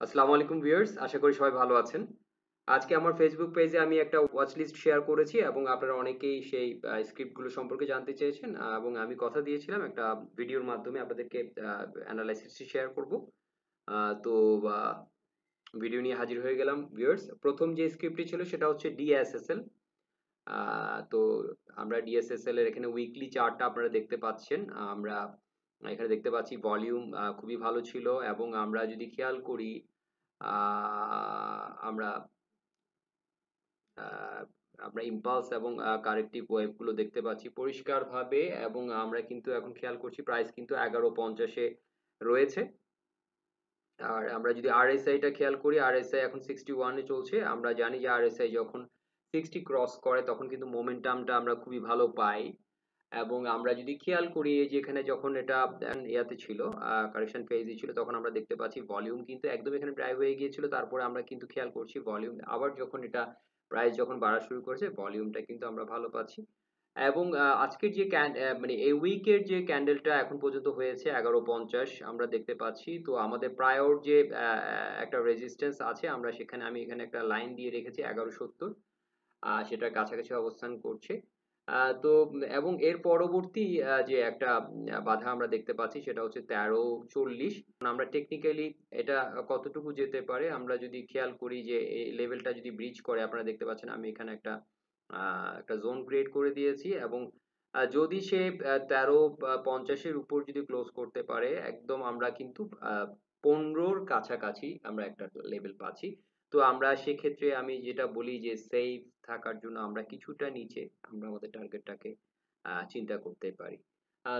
আসসালামু আলাইকুম ভিউয়ার্স, আশা করি সবাই ভালো আছেন। আজকে আমার ফেসবুক পেজে আমি একটা ওয়াচ লিস্ট শেয়ার করেছি এবং আপনারা অনেকেই সেই স্ক্রিপ্টগুলো সম্পর্কে জানতে চেয়েছেন, এবং আমি কথা দিয়েছিলাম একটা ভিডিওর মাধ্যমে আপনাদেরকে অ্যানালাইসিসটি শেয়ার করব। তো ভিডিও নিয়ে হাজির হয়ে গেলাম ভিউয়ার্স। প্রথম যে স্ক্রিপ্টটি ছিল সেটা হচ্ছে ডিএসএসএল। তো আমরা ডিএসএসএল এর এখানে উইকলি চার্টটা আপনারা দেখতে পাচ্ছেন। আমরা এখানে দেখতে পাচ্ছি ভলিউম খুবই ভালো ছিল, এবং আমরা যদি খেয়াল করি আমরা আহ, আমরা ইম্পালস এবং কারেক্টিভ ওয়েভ গুলো দেখতে পাচ্ছি পরিষ্কারভাবে, এবং আমরা কিন্তু এখন খেয়াল করছি প্রাইস কিন্তু 11.50-এ রয়েছে। আর আমরা যদি আরএসআই টা খেয়াল করি, আরএসআই এখন 61-এ চলছে। আমরা জানি যে আরএসআই যখন 60 ক্রস করে তখন কিন্তু মোমেন্টামটা আমরা খুবই ভালো পাই। এবং আমরা যদি খেয়াল করি এই যে এখানে যখন এটা ইয়াতে ছিল, কারেকশন ফেজে ছিল, তখন আমরা দেখতে পাচ্ছি ভলিউম কিন্তু একদম এখানে ড্রাই হয়ে গিয়েছিল। তারপরে আমরা কিন্তু খেয়াল করছি ভলিউম আবার যখন এটা প্রাইস যখন বাড়া শুরু করেছে ভলিউমটা কিন্তু আমরা ভালো পাচ্ছি। এবং আজকের যে মানে এই উইকের যে ক্যান্ডেলটা এখন পর্যন্ত হয়েছে 11.50 আমরা দেখতে পাচ্ছি। তো আমাদের প্রায়র যে একটা রেজিস্ট্যান্স আছে, আমরা সেখানে আমি এখানে একটা লাইন দিয়ে রেখেছি 1170, সেটার কাছাকাছি অবস্থান করছে। তো এবং এর পরবর্তী যে একটা বাধা আমরা দেখতে পাচ্ছি সেটা হচ্ছে 1340। আমরা টেকনিক্যালি এটা কতটুকু যেতে পারে আমরা যদি খেয়াল করি যে এই লেভেলটা যদি ব্রিজ করে, আপনারা দেখতে পাচ্ছেন আমি এখানে একটা জোন ক্রিয়েট করে দিয়েছি, এবং যদি সে 1350-এর উপর যদি ক্লোজ করতে পারে একদম, আমরা কিন্তু 15-র কাছাকাছি আমরা একটা লেভেল পাচ্ছি। তো আমরা সেক্ষেত্রে আমি যেটা বলি যে সেফ থাকার জন্য আমরা কিছুটা নিচে আমরা আমাদের টার্গেটটাকে চিন্তা করতে পারি।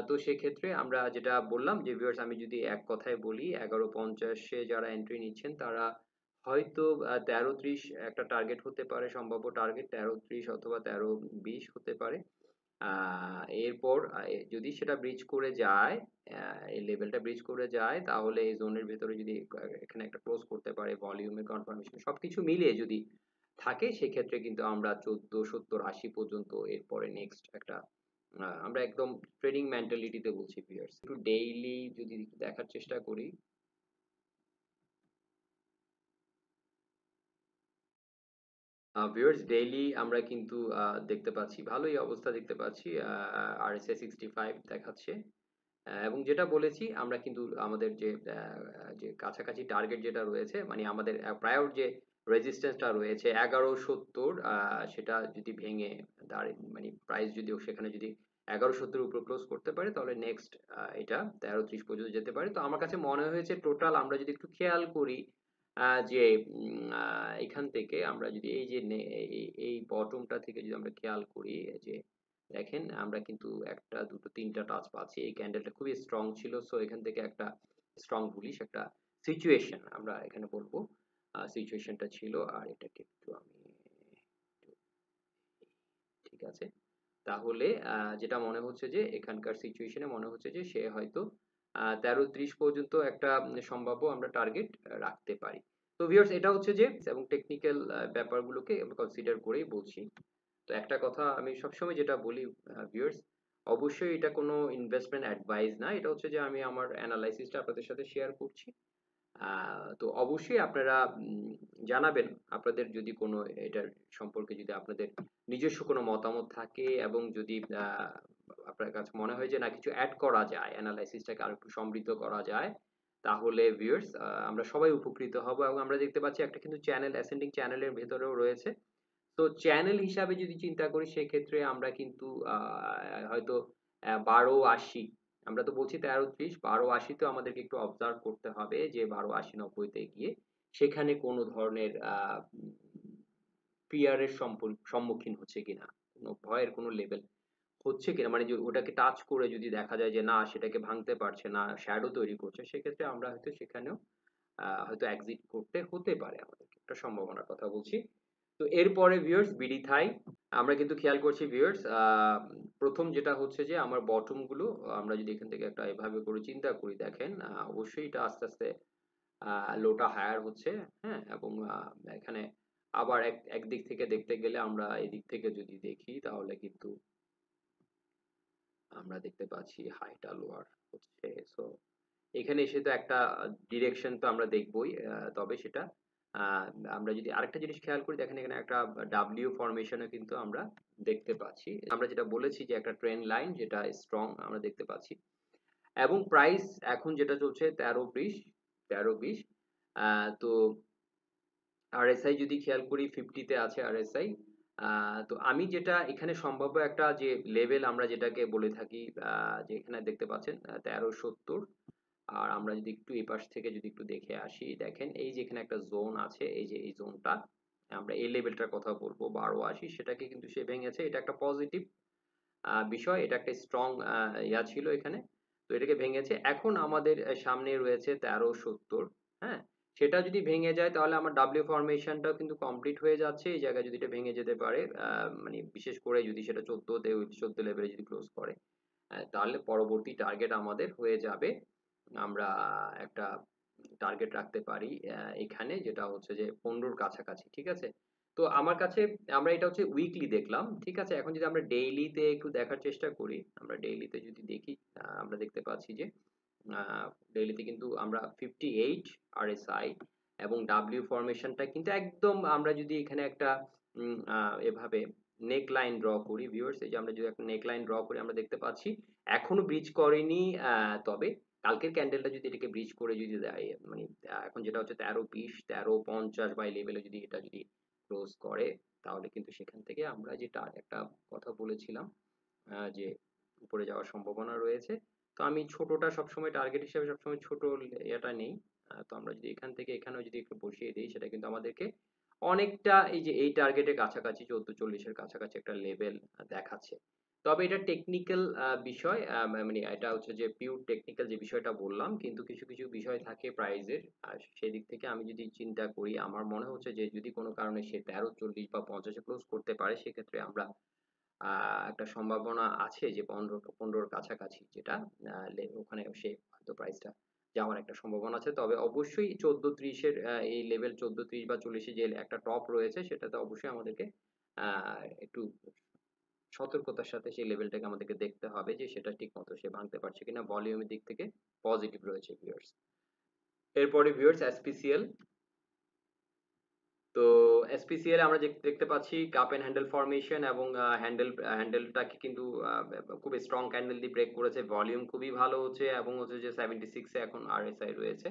তো সেক্ষেত্রে আমরা যেটা বললাম যে ভিউয়ার্স, আমি যদি এক কথায় বলি 11.50-এ যারা এন্ট্রি নিচ্ছেন তারা হয়তো 13.30 একটা টার্গেট হতে পারে, সম্ভাব্য টার্গেট 13.30 অথবা 13.20 হতে পারে। এরপর যদি সেটা ব্রিজ করে যায়, এই লেভেলটা ব্রিজ করে যায়, তাহলে এই জোনের ভেতরে যদি এখানে একটা ক্লোজ করতে পারে ভলিউমের কনফার্মেশন সবকিছু মিলিয়ে যদি থাকে, সেক্ষেত্রে কিন্তু আমরা 14, 70, 80 পর্যন্ত এরপরে নেক্সট একটা আমরা একদম ট্রেডিং মেন্টালিটিতে বলছি ভিউয়ার্স। একটু ডেইলি যদি দেখার চেষ্টা করি, ভিউয়ার্স ডেইলি আমরা কিন্তু দেখতে পাচ্ছি ভালোই অবস্থা দেখতে পাচ্ছি। আরএসআই 65 দেখাচ্ছে। এবং যেটা বলেছি আমরা কিন্তু আমাদের যে কাছাকাছি টার্গেট যেটা রয়েছে, মানে আমাদের প্রায়র যে রেজিস্ট্যান্সটা রয়েছে 1170, সেটা যদি ভেঙে মানে প্রাইস যদি সেখানে যদি 1170-এর উপর ক্লোজ করতে পারে, তাহলে নেক্সট এটা 1330 পর্যন্ত যেতে পারে। তো আমার কাছে মনে হয়েছে টোটাল আমরা যদি একটু খেয়াল করি যে এখান থেকে আমরা যদি এই যে এই বটমটা থেকে যদি আমরা খেয়াল করি, যে দেখেন আমরা কিন্তু একটা দুটো তিনটা টাচ পাচ্ছি, এই ক্যান্ডেলটা খুবই স্ট্রং ছিল। সো এখান থেকে একটা স্ট্রং বুলিশ একটা সিচুয়েশন আমরা এখানে বলবো সিচুয়েশনটা ছিল। আর এটাকে একটু আমি ঠিক আছে, তাহলে যেটা মনে হচ্ছে যে এখানকার সিচুয়েশনে মনে হচ্ছে যে সে হয়তো 1330 পর্যন্ত একটা সম্ভাব্য আমরা টার্গেট রাখতে পারি। তো ভিউয়ার্স এটা হচ্ছে যে, এবং টেকনিক্যাল ব্যাপারগুলোকে কনসিডার করেই বলছি। তো একটা কথা আমি সবসময় যেটা বলি ভিউয়ার্স, অবশ্যই এটা কোনো ইনভেস্টমেন্ট অ্যাডভাইস না, এটা হচ্ছে যে আমি আমার অ্যানালাইসিসটা আপনাদের সাথে শেয়ার করছি। তো অবশ্যই আপনারা জানাবেন আপনাদের যদি কোনো এটার সম্পর্কে যদি আপনাদের নিজস্ব কোনো মতামত থাকে, এবং যদি আপনার কাছে মনে হয় যে না কিছু অ্যাড করা যায়, অ্যানালাইসিসটাকে আরো একটু সমৃদ্ধ করা যায়, তাহলে ভিউয়ার্স আমরা সবাই উপকৃত হব। এবং আমরা দেখতে পাচ্ছি একটা কিন্তু চ্যানেল অ্যাসেন্ডিং চ্যানেলের ভেতরেও রয়েছে। তো চ্যানেল হিসাবে যদি চিন্তা করি সেক্ষেত্রে আমরা কিন্তু হয়তো 1280, আমরা তো বলছি 1330, 1280 তো আমাদেরকে একটু অবজার্ভ করতে হবে যে 1280, 90-তে গিয়ে সেখানে কোনো ধরনের ফিয়ারের সম্মুখীন হচ্ছে কিনা, কোনো ভয়ের কোনো লেভেল হচ্ছে কিনা, মানে যে ওটাকে টাচ করে যদি দেখা যায় যে না সেটাকে ভাঙতে পারছে না, শ্যাডো তৈরি করছে, সেক্ষেত্রে আমরা হয়তো সেখানেও হয়তো এক্সিট করতে হতে পারে, আমাদেরকে একটা সম্ভাবনার কথা বলছি। তো এরপরে ভিউয়ার্স বিডি থাই আমরা কিন্তু খেয়াল করছি ভিউয়ার্স, প্রথম যেটা হচ্ছে যে আমার বটম গুলো আমরা যদি এখান থেকে একটা এভাবে করে চিন্তা করি, দেখেন অবশ্যই এটা আস্তে আস্তে লোটা হায়ার হচ্ছে। হ্যাঁ, এবং এখানে আবার একদিক থেকে দেখতে গেলে আমরা এদিক থেকে যদি দেখি তাহলে কিন্তু আমরা দেখতে পাচ্ছি হাইটা লোয়ার হচ্ছে। সো এখানে এসে তো একটা ডিরেকশন তো আমরা দেখবই, তবে সেটা আহ, আমরা যদি আরেকটা জিনিস খেয়াল করি, দেখেন এখানে একটা ডাব্লিউ ফরমেশনও কিন্তু আমরা দেখতে পাচ্ছি। আমরা যেটা বলেছি যে একটা ট্রেন্ড লাইন যেটা স্ট্রং আমরা দেখতে পাচ্ছি, এবং প্রাইস এখন যেটা চলছে 13-20 তো আরএসআই যদি খেয়াল করি 50-তে আছে আরএসআই। তো আমি যেটা এখানে সম্ভাব্য একটা যে লেভেল আমরা যেটাকে বলে থাকি, যে এখানে দেখতে পাচ্ছেন 1370। আর আমরা যদি একটু এই পাশ থেকে যদি একটু দেখে আসি, দেখেন এই যে এখানে একটা জোন আছে, এই যে এই জোনটা, আমরা এই লেভেলটার কথা বলবো 1280, সেটাকে কিন্তু সে ভেঙেছে। এটা একটা পজিটিভ বিষয়, এটা একটা স্ট্রং ইয়া ছিল এখানে। তো এটাকে ভেঙেছে, এখন আমাদের সামনে রয়েছে 1370। হ্যাঁ, সেটা যদি ভেঙে যায় তাহলে আমার ডাব্লিউ ফরমেশনটাও কিন্তু কমপ্লিট হয়ে যাচ্ছে। এই জায়গায় যদি এটা ভেঙে যেতে পারে, মানে বিশেষ করে যদি সেটা 14 লেভেলে যদি ক্লোজ করে, তাহলে পরবর্তী টার্গেট আমাদের হয়ে যাবে, আমরা একটা টার্গেট রাখতে পারি এখানে, যেটা হচ্ছে যে 15-র কাছাকাছি। ঠিক আছে, তো আমার কাছে আমরা এটা হচ্ছে উইকলি দেখলাম। ঠিক আছে, এখন যদি আমরা ডেইলিতে একটু দেখার চেষ্টা করি, আমরা ডেইলিতে যদি দেখি, আমরা দেখতে পাচ্ছি যে ডেইলিতে কিন্তু আমরা 58 আরএসআই এবং ডাব্লিউ ফরমেশনটা কিন্তু একদম, আমরা যদি এখানে একটা এভাবে নেক লাইন ড্র করি ভিউয়ার্স, এই যে আমরা যদি একটা নেক লাইন ড্র করি, আমরা দেখতে পাচ্ছি এখনো ব্রিজ করেনি। তবে কালকের ক্যান্ডেলটা যদি এটাকে ব্রিজ করে যদি দেয়, মানে এখন যেটা হচ্ছে 13-20 1350 বাই লেভেলে যদি এটা যদি ক্লোজ করে, তাহলে কিন্তু সেখান থেকে আমরা যেটা একটা কথা বলেছিলাম, যে উপরে যাওয়ার সম্ভাবনা রয়েছে। তো আমি ছোটটা সবসময় টার্গেট হিসেবে সবসময় ছোট এটা নেই। তো আমরা যদি এখান থেকে এখানেও যদি একটু বসিয়ে দিই, সেটা কিন্তু আমাদেরকে অনেকটা এই যে এই টার্গেটের কাছাকাছি 1440-এর কাছাকাছি একটা লেভেল দেখাচ্ছে। তবে এটা টেকনিক্যাল বিষয়, মানে এটা হচ্ছে যে পিওর টেকনিক্যাল যে বিষয়টা বললাম, কিন্তু কিছু কিছু বিষয় থাকে প্রাইজের, আর সেই দিক থেকে আমি যদি চিন্তা করি, আমার মনে হচ্ছে যে যদি কোনো কারণে সে 1340 বা 50-এ ক্লোজ করতে পারে, সেক্ষেত্রে আমরা একটা সম্ভাবনা আছে যে 15-র কাছাকাছি, যেটা ওখানে সে হয়তো প্রাইসটা যাওয়ার একটা সম্ভাবনা আছে। তবে অবশ্যই 1430-এর এই লেভেল 1430 বা 40-এ যে একটা টপ রয়েছে, সেটাতে অবশ্যই আমাদেরকে একটু সতর্কতার সাথে সেই লেভেলটাকে আমাদেরকে দেখতে হবে যে সেটা ঠিক মতো সে ভাঙতে পারছে কিনা। ভলিউমের দিক থেকে পজিটিভ রয়েছে ভিউয়ার্স। এরপরে ভিউয়ার্স এসপিসিএল। তো এসপিসিএল আমরা দেখতে পাচ্ছি কাপ এন্ড হ্যান্ডেল ফরমেশন, এবং হ্যান্ডেলটাকে কিন্তু খুব স্ট্রং ক্যান্ডেল দিয়ে ব্রেক করেছে। ভলিউম খুবই ভালো হচ্ছে, এবং হচ্ছে যে 76-এ এখন আরএসআই রয়েছে,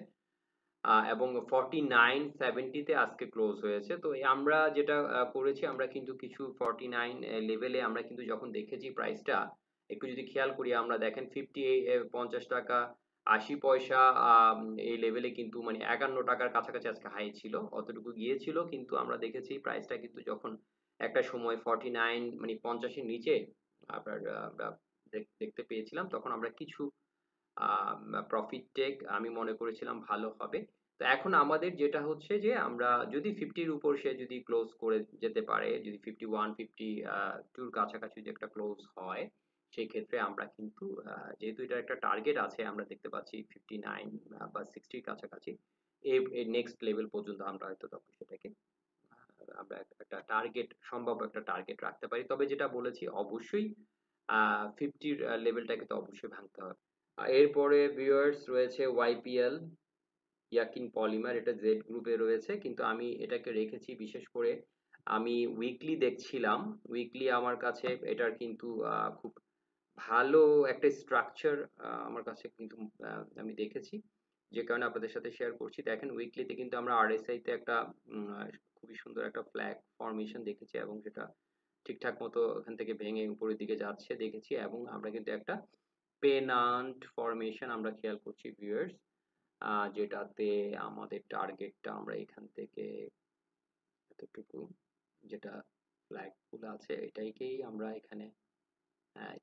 এবং 49-70-তে আজকে ক্লোজ হয়েছে। তো আমরা যেটা করেছি, আমরা কিন্তু কিছু 49 লেভেলে আমরা কিন্তু যখন দেখেছি প্রাইসটা একটু যদি খেয়াল করি, আমরা দেখেন 50 টাকা 80 পয়সা এই লেভেলে কিন্তু মানে 51 টাকার কাছাকাছি আজকে হাই ছিল, অতটুকু গিয়েছিল। কিন্তু আমরা দেখেছি প্রাইসটা কিন্তু যখন একটা সময় 49 মানে 50-এর নিচে আপনার দেখতে পেয়েছিলাম, তখন আমরা কিছু প্রফিট টেক আমি মনে করেছিলাম ভালো হবে। তো এখন আমাদের যেটা হচ্ছে যে আমরা যদি 50-র উপর সে যদি ক্লোজ করে যেতে পারে, যদি 51 52-র কাছাকাছি যদি একটা ক্লোজ হয়, সেই ক্ষেত্রে আমরা কিন্তু যেহেতু এটা একটা টার্গেট আছে, আমরা দেখতে পাচ্ছি 59 বা 60-র কাছাকাছি, এই নেক্সট লেভেল পর্যন্ত আমরা হয়তো তখন সেটাকে আমরা একটা টার্গেট, সম্ভাব্য একটা টার্গেট রাখতে পারি। তবে যেটা বলেছি অবশ্যই 50-র লেভেলটাকে তো অবশ্যই ভাঙতে হবে। এরপরে ভিউয়ার্স রয়েছে ওয়াইপিএল, ইয়াকিন পলিমার, এটা জেড গ্রুপে রয়েছে, কিন্তু আমি এটাকে রেখেছি বিশেষ করে, আমি উইকলি দেখছিলাম। উইকলি আমার কাছে এটার কিন্তু খুব ভালো একটা স্ট্রাকচার আমার কাছে কিন্তু আমি দেখেছি, যে কারণে আপনাদের সাথে শেয়ার করছি। দেখেন উইকলিতে কিন্তু আমরা আরএসআই তে একটা খুবই সুন্দর একটা ফ্ল্যাগ ফরমেশন দেখেছি, এবং সেটা ঠিকঠাক মতো এখান থেকে ভেঙে উপরের দিকে যাচ্ছে দেখেছি, এবং আমরা কিন্তু একটা পেনান্ট ফরমেশন আমরা খেয়াল করছি ভিউয়ার্স, যেটাতে আমাদের টার্গেটটা আমরা এখান থেকে এতটুকু যেটা ফ্ল্যাগ গুলো আছে এটাকেই আমরা এখানে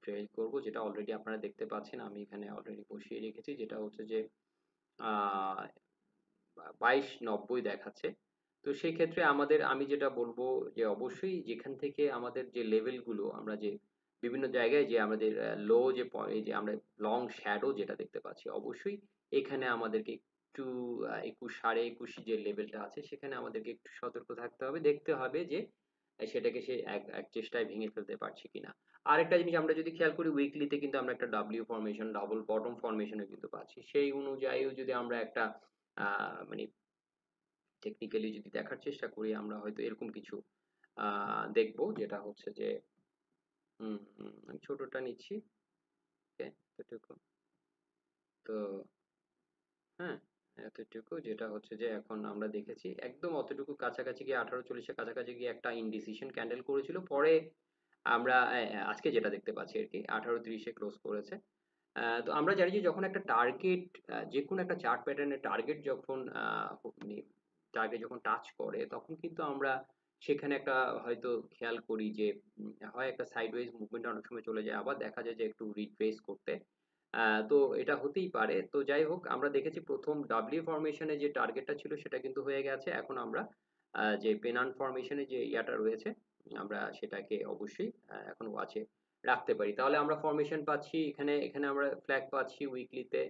ট্রেল করব, যেটা অলরেডি আপনারা দেখতে পাচ্ছেন আমি এখানে অলরেডি বসিয়ে রেখেছি, যেটা হচ্ছে যে 2290 দেখাচ্ছে। তো সেই ক্ষেত্রে আমাদের, আমি যেটা বলবো যে অবশ্যই যেখান থেকে আমাদের যে লেভেলগুলো, আমরা যে বিভিন্ন জায়গায় যে আমাদের লো যে এই যে আমরা লং শ্যাডো যেটা দেখতে পাচ্ছি, অবশ্যই এখানে আমাদেরকে একটু 21 21.5 যে লেভেলটা আছে, সেখানে আমাদেরকে একটু সতর্ক থাকতে হবে, দেখতে হবে যে সেটাকে সে এক এক চেষ্টায় ভেঙে ফেলতে পারছে কিনা। আরেকটা জিনিস আমরা যদি খেয়াল করি উইকলিতে কিন্তু আমরা একটা ডাব্লিউ ফরমেশন ডাবল বটম ফরমেশনে কিন্তু পাচ্ছি, সেই অনুযায়ীও যদি আমরা একটা মানে টেকনিক্যালি যদি দেখার চেষ্টা করি আমরা হয়তো এরকম কিছু দেখবো, যেটা হচ্ছে যে আমি ছোটটা নিচ্ছি, ওকে, এতটুকু। তো হ্যাঁ, এতটুকু যেটা হচ্ছে যে এখন আমরা দেখেছি একদম অতটুকু কাছাকাছি গিয়ে 1840-এর কাছাকাছি গিয়ে একটা ইনডিসিশন ক্যান্ডেল করেছিল, পরে আমরা আজকে যেটা দেখতে পাচ্ছি আর কি 1830-এ ক্লোজ করেছে। তো আমরা জানি যে যখন একটা টার্গেট যে কোনো একটা চার্ট প্যাটার্নের টার্গেট যখন টার্গেট যখন টাচ করে তখন কিন্তু আমরা সেখানে একটা হয়তো খেয়াল করি যে হয় একটা সাইডওয়েজ মুভমেন্ট অনেক সময় চলে যায়, আবার দেখা যায় যে একটু রিট্রেস করতে। তো এটা হতেই পারে। তো যাই হোক আমরা দেখেছি প্রথম ডাব্লিউ ফরমেশনে যে টার্গেটটা ছিল সেটা কিন্তু হয়ে গেছে। এখন আমরা যে পেনান্ট ফরমেশনে যে ইয়াটা রয়েছে আমরা সেটাকে অবশ্যই এখন ওয়াচে রাখতে পারি। তাহলে আমরা ফরমেশন পাচ্ছি এখানে, এখানে আমরা ফ্ল্যাগ পাচ্ছি উইকলিতে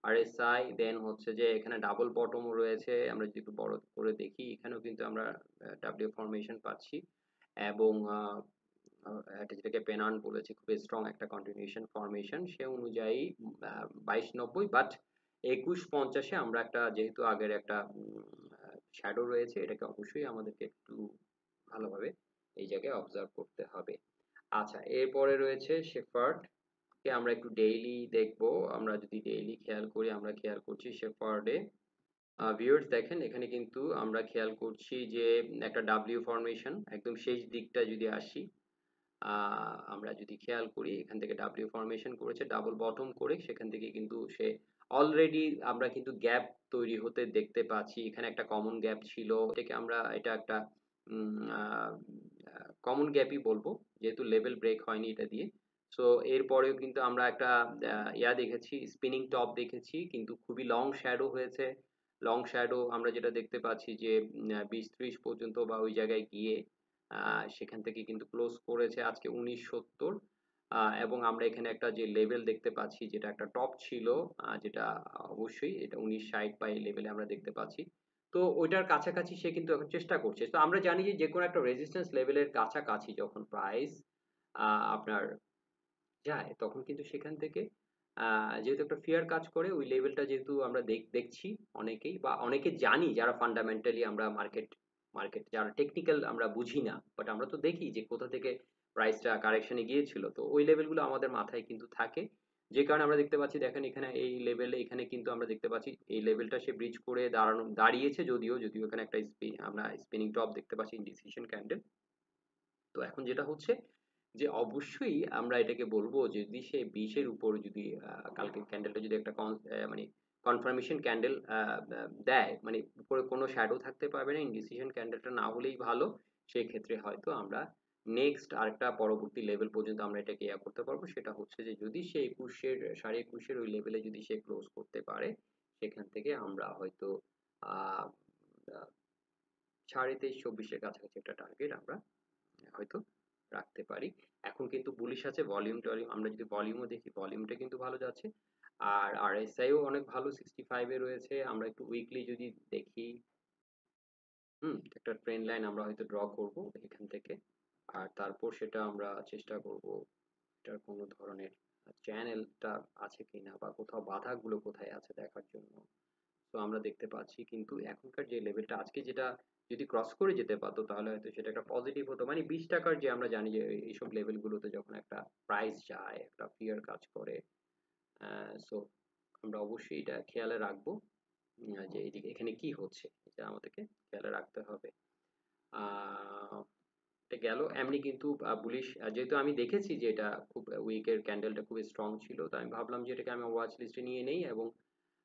আরএসআই, দেন হচ্ছে যে এখানে ডাবল বটমও রয়েছে। আমরা যদি একটু বড় করে দেখি এখানেও কিন্তু আমরা ডাব্লিউ ফরমেশন পাচ্ছি এবং একটা যেটাকে পেনান্ট বলেছি খুব স্ট্রং একটা কন্টিনিউশন ফরমেশন, সে অনুযায়ী 2290 বাট 2150-এ আমরা একটা যেহেতু আগের একটা শ্যাডো রয়েছে এটাকে অবশ্যই আমাদেরকে একটু ভালোভাবে এই জায়গায় অবজার্ভ করতে হবে। আচ্ছা, এরপরে রয়েছে শেফার্ড, কে আমরা একটু ডেইলি দেখবো। আমরা যদি ডেইলি খেয়াল করি আমরা খেয়াল করছি শেফার্ডে ভিউয়ার্স দেখেন এখানে কিন্তু আমরা খেয়াল করছি যে একটা ডাব্লিউ ফরমেশন একদম শেষ দিকটা যদি আসি আমরা যদি খেয়াল করি এখান থেকে ডাব্লিউ ফরমেশন করেছে ডাবল বটম করে, সেখান থেকে কিন্তু সে অলরেডি আমরা কিন্তু গ্যাপ তৈরি হতে দেখতে পাচ্ছি। এখানে একটা কমন গ্যাপ ছিল, এটাকে আমরা এটা একটা কমন গ্যাপই বলবো যেহেতু লেভেল ব্রেক হয়নি এটা দিয়ে। সো এরপরেও কিন্তু আমরা একটা ইয়া দেখেছি, স্পিনিং টপ দেখেছি কিন্তু খুবই লং শ্যাডো হয়েছে। লং শ্যাডো আমরা যেটা দেখতে পাচ্ছি যে 20-30 পর্যন্ত বা ওই জায়গায় গিয়ে সেখান থেকে কিন্তু ক্লোজ করেছে আজকে 1970। এবং আমরা এখানে একটা যে লেভেল দেখতে পাচ্ছি যেটা একটা টপ ছিল, যেটা অবশ্যই এটা 1960 বা এই লেভেলে আমরা দেখতে পাচ্ছি। তো ওইটার কাছাকাছি সে কিন্তু এখন চেষ্টা করছে। তো আমরা জানি যে কোনো একটা রেজিস্ট্যান্স লেভেলের কাছাকাছি যখন প্রাইস আপনার যায় তখন কিন্তু সেখান থেকে যেহেতু একটা ফিয়ার কাজ করে ওই লেভেলটা যেহেতু আমরা দেখছি অনেকেই বা অনেকে জানি যারা ফান্ডামেন্টালি আমরা মার্কেট মার্কেট যারা টেকনিক্যাল আমরা বুঝি না, বাট আমরা তো দেখি যে কোথা থেকে প্রাইসটা কারেকশনে গিয়েছিল, তো ওই লেভেলগুলো আমাদের মাথায় কিন্তু থাকে। যে কারণে আমরা দেখতে পাচ্ছি দেখেন এখানে এই লেভেলে এখানে কিন্তু আমরা দেখতে পাচ্ছি এই লেভেলটা সে ব্রিজ করে দাঁড়িয়েছে, যদিও যদিও এখানে একটা আমরা স্পিনিং টপ দেখতে পাচ্ছি ইনডিসিশন ক্যান্ডেল। তো এখন যেটা হচ্ছে যে অবশ্যই আমরা এটাকে বলবো যদি সে 20-এর উপর যদি কালকে ক্যান্ডেলটা যদি একটা মানে কনফার্মেশন ক্যান্ডেল দেয়, মানে উপরে কোনো শ্যাডো থাকতে পারবে না, ইনডিসিশন ক্যান্ডেলটা না হলেই ভালো। সেই ক্ষেত্রে হয়তো আমরা নেক্সট আরেকটা পরবর্তী লেভেল পর্যন্ত আমরা এটাকে ইয়া করতে পারবো, সেটা হচ্ছে যে যদি সে 21-এর 21.5-এর ওই লেভেলে যদি সে ক্লোজ করতে পারে সেখান থেকে আমরা হয়তো আহ 23.5-24-এর কাছাকাছি একটা টার্গেট আমরা হয়তো রাখতে পারি। এখন কিন্তু বুলিশ আছে, ভলিউম টলিউম আমরা যদি ভলিউমও দেখি ভলিউমটা কিন্তু ভালো যাচ্ছে। আর আরএসআই ও অনেক ভালো 65 এ রয়েছে। আমরা একটু উইকলি যদি দেখি একটা ট্রেন্ড লাইন আমরা হয়তো ড্র করব এখান থেকে। আর তারপর সেটা আমরা চেষ্টা করব এটার কোনো ধরনের চ্যানেলটা আছে কিনা বা কোথাও বাধাগুলো কোথায় আছে দেখার জন্য। তো আমরা দেখতে পাচ্ছি কিন্তু এখনকার যে লেভেলটা আজকে যেটা যদি ক্রস করে যেতে পারতো তাহলে হয়তো সেটা একটা পজিটিভ হতো, মানে 20 টাকার যে আমরা জানি যে এইসব লেভেলগুলোতে যখন একটা প্রাইস যায় একটা ফিয়ার কাজ করে। সো আমরা অবশ্যই এটা খেয়ালে রাখবো যে এইদিকে এখানে কি হচ্ছে এটা আমাদেরকে খেয়ালে রাখতে হবে। আহ এটা গেল এমনি কিন্তু বুলিশ, যেহেতু আমি দেখেছি যে এটা খুব উইকের ক্যান্ডেলটা খুব স্ট্রং ছিল, তো আমি ভাবলাম যে এটাকে আমি ওয়াচ লিস্টে নিয়ে নেই। এবং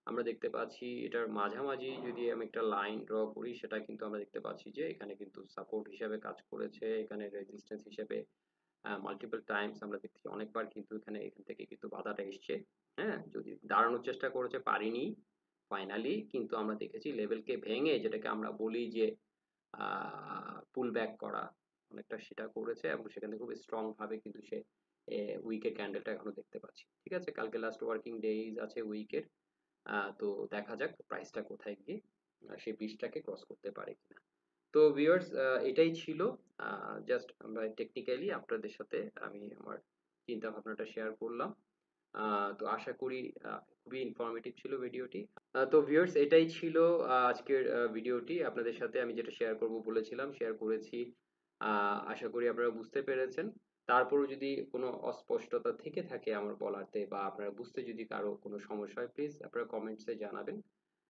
আমরা দেখতে পাচ্ছি এটার মাঝামাঝি যদি আমি একটা লাইন ড্র করি সেটা কিন্তু আমরা দেখতে পাচ্ছি যে এখানে কিন্তু সাপোর্ট হিসাবে কাজ করেছে, এখানে রেজিস্ট্যান্স হিসেবে মাল্টিপল টাইমস আমরা দেখছি অনেকবার কিন্তু এখানে এখান থেকে কিন্তু বাধাটা এসছে। হ্যাঁ, যদি দাঁড়ানোর চেষ্টা করেছে পারিনি, ফাইনালি কিন্তু আমরা দেখেছি লেভেলকে ভেঙে যেটাকে আমরা বলি যে পুল ব্যাক করা অনেকটা সেটা করেছে এবং সেখান থেকে খুব স্ট্রং ভাবে কিন্তু সে উইকের ক্যান্ডেলটা এখনো দেখতে পাচ্ছি। ঠিক আছে, কালকে লাস্ট ওয়ার্কিং ডেজ আছে উইকের। তো দেখা যাক প্রাইসটা কোথায় গিয়ে সেই 20টাকে ক্রস করতে পারে কিনা। তো ভিউয়ার্স এটাই ছিল জাস্ট আমরা টেকনিক্যালি আপনাদের সাথে আমি আমার চিন্তা ভাবনাটা শেয়ার করলাম। তো আশা করি খুবই ইনফরমেটিভ ছিল ভিডিওটি। তো ভিউয়ার্স, এটাই ছিল আজকের ভিডিওটি। আপনাদের সাথে আমি যেটা শেয়ার করব বলেছিলাম শেয়ার করেছি। আশা করি আপনারা বুঝতে পেরেছেন। তারপরেও যদি কোনো অস্পষ্টতা থেকে থাকে আমার বলাতে বা আপনারা বুঝতে যদি কারো কোনো সমস্যা হয়, প্লিজ আপনারা কমেন্টসে জানাবেন।